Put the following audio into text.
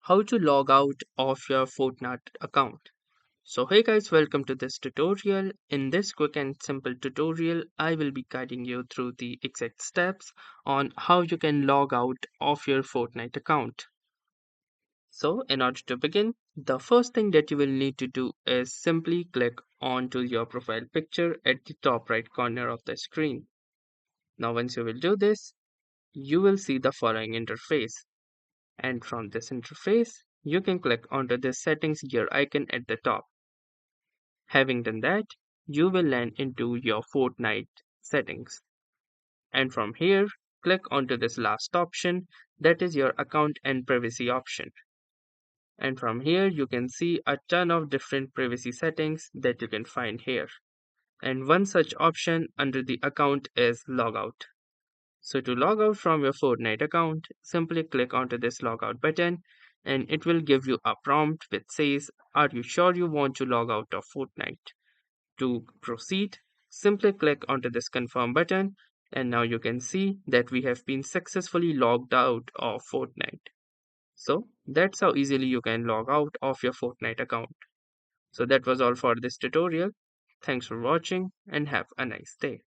how to log out of your Fortnite account. So hey guys, welcome to this tutorial. In this quick and simple tutorial, I will be guiding you through the exact steps on how you can log out of your Fortnite account. So in order to begin, the first thing that you will need to do is simply click onto your profile picture at the top right corner of the screen. Now once you will do this, you will see the following interface. And from this interface, you can click onto the settings gear icon at the top. Having done that, you will land into your Fortnite settings. And from here, click onto this last option, that is your account and privacy option. And from here, you can see a ton of different privacy settings that you can find here. And one such option under the account is logout. So to log out from your Fortnite account, simply click onto this logout button and it will give you a prompt which says, are you sure you want to log out of Fortnite? To proceed, simply click onto this confirm button and now you can see that we have been successfully logged out of Fortnite. So that's how easily you can log out of your Fortnite account. So that was all for this tutorial. Thanks for watching and have a nice day.